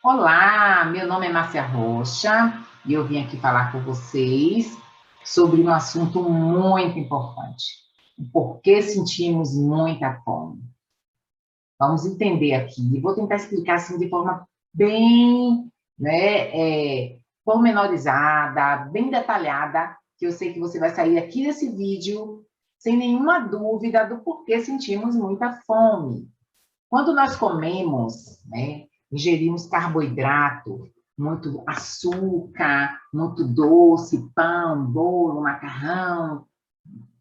Olá, meu nome é Márcia Rocha e eu vim aqui falar com vocês sobre um assunto muito importante. O porquê sentimos muita fome. Vamos entender aqui. Vou tentar explicar assim de forma bem, pormenorizada, bem detalhada, que eu sei que você vai sair aqui desse vídeo sem nenhuma dúvida do porquê sentimos muita fome. Quando nós comemos, ingerimos carboidrato, muito açúcar, muito doce, pão, bolo, macarrão,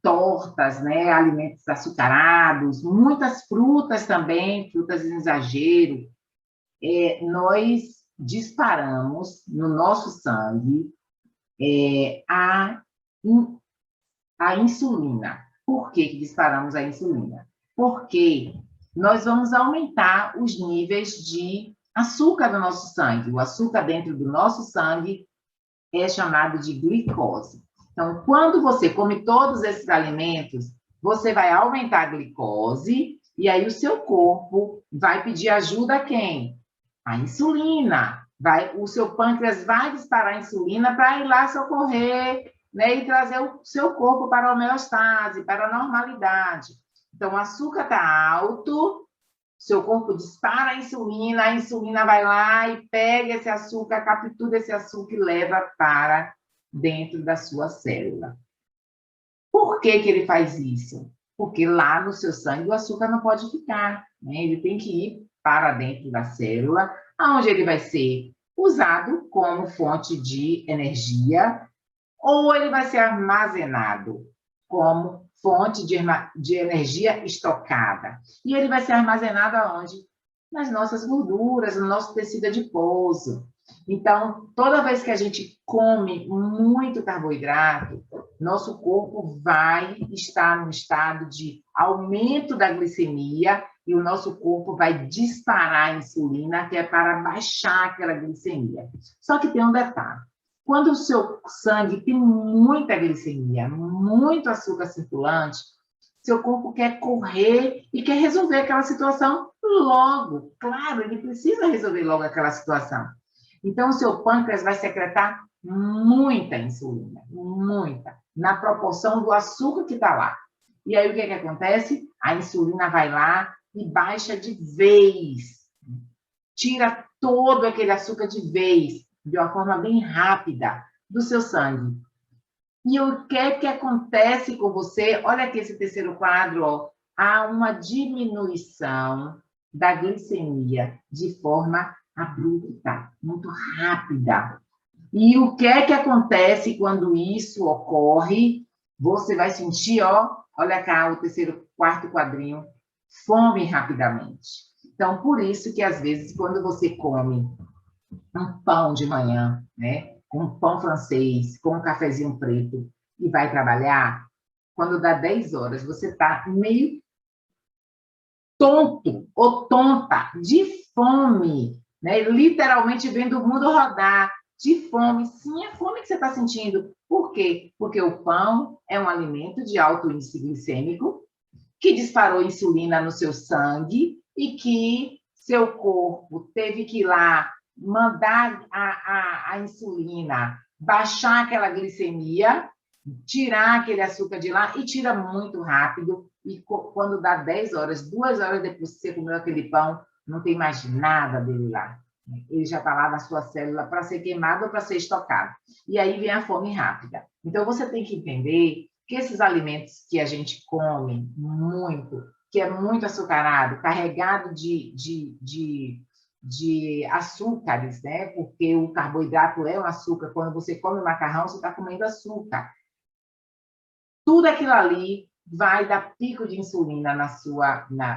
tortas, alimentos açucarados, muitas frutas também, frutas em exagero, nós disparamos no nosso sangue a, a insulina. Por que disparamos a insulina? Porque nós vamos aumentar os níveis de açúcar no nosso sangue. O açúcar dentro do nosso sangue é chamado de glicose. Então, quando você come todos esses alimentos, você vai aumentar a glicose e aí o seu corpo vai pedir ajuda a quem? A insulina. O seu pâncreas vai disparar a insulina para ir lá socorrer, e trazer o seu corpo para a homeostase, para a normalidade. Então, o açúcar está alto, seu corpo dispara a insulina vai lá e pega esse açúcar, captura esse açúcar e leva para dentro da sua célula. Por que ele faz isso? Porque lá no seu sangue o açúcar não pode ficar, ele tem que ir para dentro da célula, onde ele vai ser usado como fonte de energia, ou ele vai ser armazenado como fonte de energia estocada. E ele vai ser armazenado aonde? Nas nossas gorduras, no nosso tecido adiposo. Então, toda vez que a gente come muito carboidrato, nosso corpo vai estar no estado de aumento da glicemia e o nosso corpo vai disparar a insulina, que é para baixar aquela glicemia. Só que tem um detalhe. Quando o seu sangue tem muita glicemia, muito açúcar circulante, seu corpo quer correr e quer resolver aquela situação logo. Claro, ele precisa resolver logo aquela situação. Então, o seu pâncreas vai secretar muita insulina, muita, na proporção do açúcar que está lá. E aí, o que acontece? A insulina vai lá e baixa de vez, tira todo aquele açúcar de vez, de uma forma bem rápida, do seu sangue. E o que acontece com você? Olha aqui esse terceiro quadro, ó. Há uma diminuição da glicemia de forma abrupta, muito rápida. E o que acontece quando isso ocorre? Você vai sentir, ó, olha cá, o terceiro, quarto quadrinho, fome rapidamente. Então, por isso que, às vezes, quando você come um pão de manhã, um pão francês, com um cafezinho preto, e vai trabalhar, quando dá 10 horas, você está meio tonto ou tonta, de fome, literalmente vendo o mundo rodar, de fome. Sim, é fome que você está sentindo. Por quê? Porque o pão é um alimento de alto índice glicêmico, que disparou insulina no seu sangue e que seu corpo teve que ir lá mandar a insulina, baixar aquela glicemia, tirar aquele açúcar de lá e tira muito rápido. E quando dá 10 horas, 2 horas depois que você comeu aquele pão, não tem mais nada dele lá. Ele já está lá na sua célula para ser queimado ou para ser estocado. E aí vem a fome rápida. Então, você tem que entender que esses alimentos que a gente come muito, que é muito açucarado, carregado de açúcares, porque o carboidrato é um açúcar. Quando você come macarrão, você está comendo açúcar. Tudo aquilo ali vai dar pico de insulina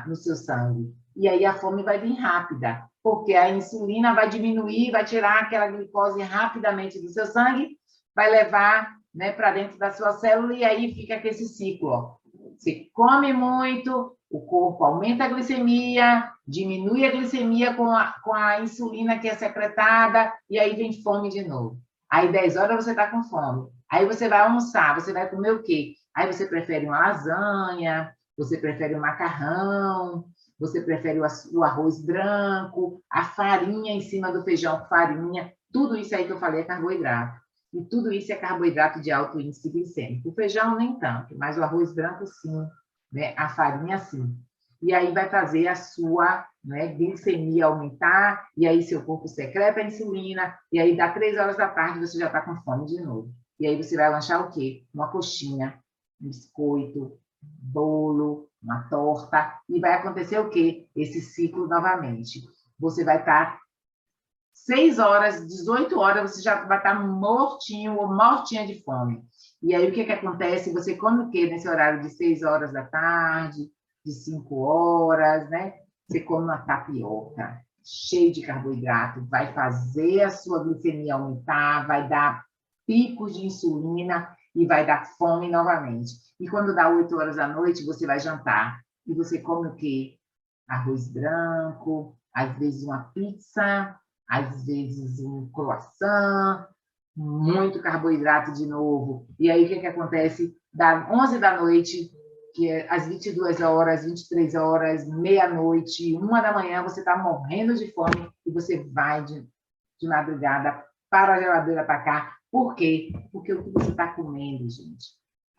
no seu sangue. E aí a fome vai vir rápida, porque a insulina vai diminuir, vai tirar aquela glicose rapidamente do seu sangue, vai levar para dentro da sua célula e aí fica aquele ciclo. Ó. Você come muito, o corpo aumenta a glicemia, diminui a glicemia com a insulina que é secretada e aí vem fome de novo. Aí 10 horas você está com fome. Aí você vai almoçar, você vai comer o quê? Aí você prefere uma lasanha, você prefere um macarrão, você prefere o arroz branco, a farinha em cima do feijão, farinha, tudo isso aí que eu falei é carboidrato. E tudo isso é carboidrato de alto índice glicêmico. O feijão nem tanto, mas o arroz branco sim, né? A farinha sim. E aí vai fazer a sua, né, glicemia aumentar, e aí seu corpo secreta a insulina, e aí dá 3 horas da tarde você já está com fome de novo. E aí você vai lanchar o quê? Uma coxinha, um biscoito, bolo, uma torta, e vai acontecer o quê? Esse ciclo novamente. Você vai estar 6 horas, 18 horas, você já vai estar mortinho ou mortinha de fome. E aí o que acontece? Você come o quê nesse horário de 6 horas da tarde, de 5 horas, né? Você come uma tapioca, cheio de carboidrato, vai fazer a sua glicemia aumentar, vai dar picos de insulina e vai dar fome novamente. E quando dá 8 horas da noite, você vai jantar. E você come o quê? Arroz branco, às vezes uma pizza, às vezes um croissant, muito carboidrato de novo. E aí, o que acontece? Da 11 da noite, que é às 22 horas, 23 horas, meia-noite, 1 da manhã, você está morrendo de fome e você vai de madrugada para a geladeira atacar. Por quê? Porque o que você está comendo, gente,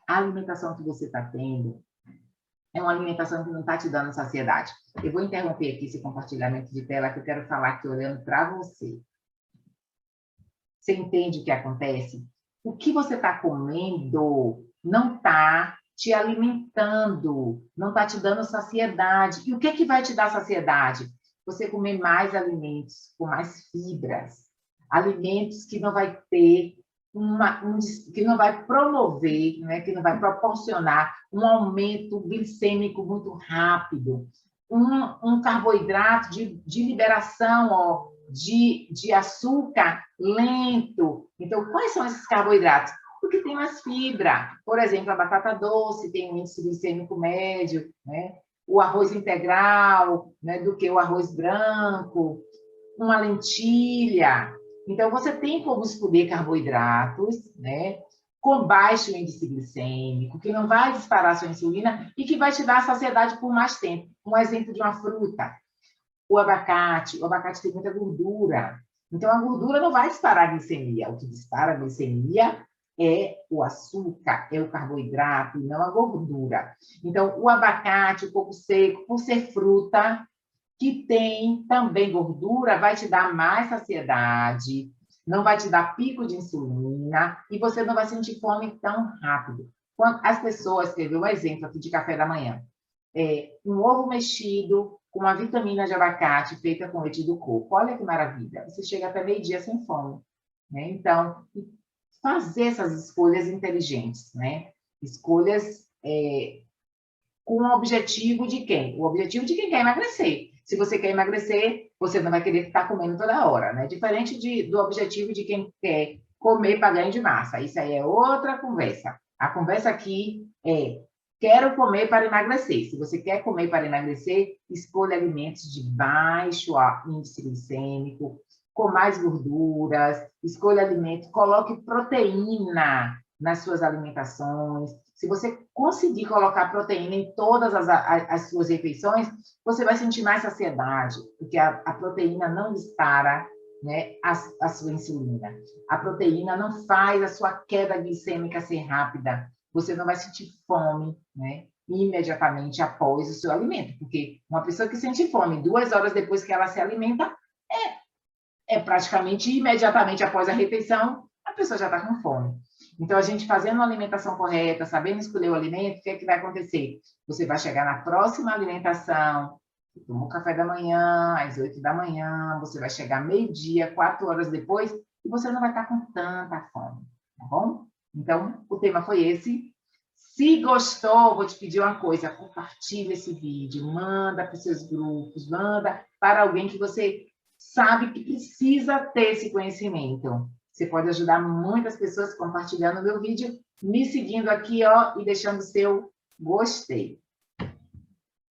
a alimentação que você está tendo é uma alimentação que não está te dando saciedade. Eu vou interromper aqui esse compartilhamento de tela que eu quero falar aqui olhando para você. Você entende o que acontece? O que você está comendo não está te alimentando, não está te dando saciedade. E o que vai te dar saciedade? Você comer mais alimentos com mais fibras, alimentos que não vai ter que não vai promover, né, que não vai proporcionar um aumento glicêmico muito rápido, um carboidrato de liberação, ó, de açúcar lento. Então, quais são esses carboidratos? Porque tem mais fibra. Por exemplo, a batata doce tem um índice glicêmico médio, né? O arroz integral, né, do que o arroz branco, uma lentilha. Então, você tem como escolher carboidratos, né, com baixo índice glicêmico, que não vai disparar a sua insulina e que vai te dar saciedade por mais tempo. Um exemplo de uma fruta, o abacate tem muita gordura. Então, a gordura não vai disparar a glicemia. O que dispara a glicemia é o açúcar, é o carboidrato, e não a gordura. Então, o abacate, o coco seco, por ser fruta, que tem também gordura, vai te dar mais saciedade, não vai te dar pico de insulina e você não vai sentir fome tão rápido. Quando as pessoas, teve um exemplo aqui de café da manhã, um ovo mexido com uma vitamina de abacate feita com leite do coco. Olha que maravilha, você chega até meio-dia sem fome, né? Então, fazer essas escolhas inteligentes, né? Escolhas com o objetivo de quem? O objetivo de quem quer emagrecer. Se você quer emagrecer, você não vai querer estar comendo toda hora, né? Diferente do objetivo de quem quer comer para ganho de massa. Isso aí é outra conversa. A conversa aqui é: quero comer para emagrecer. Se você quer comer para emagrecer, escolha alimentos de baixo índice glicêmico, com mais gorduras, escolha alimentos, coloque proteína nas suas alimentações. Se você conseguir colocar proteína em todas as suas refeições, você vai sentir mais saciedade, porque a proteína não dispara, né, a sua insulina. A proteína não faz a sua queda glicêmica ser rápida. Você não vai sentir fome, né, imediatamente após o seu alimento, porque uma pessoa que sente fome 2 horas depois que ela se alimenta, é praticamente imediatamente após a refeição, a pessoa já está com fome. Então, a gente fazendo uma alimentação correta, sabendo escolher o alimento, o que é que vai acontecer? Você vai chegar na próxima alimentação, tomou café da manhã, às 8 da manhã, você vai chegar meio-dia, 4 horas depois, e você não vai estar com tanta fome, tá bom? Então, o tema foi esse. Se gostou, vou te pedir uma coisa, compartilha esse vídeo, manda para os seus grupos, manda para alguém que você sabe que precisa ter esse conhecimento. Você pode ajudar muitas pessoas compartilhando o meu vídeo, me seguindo aqui, ó, e deixando o seu gostei.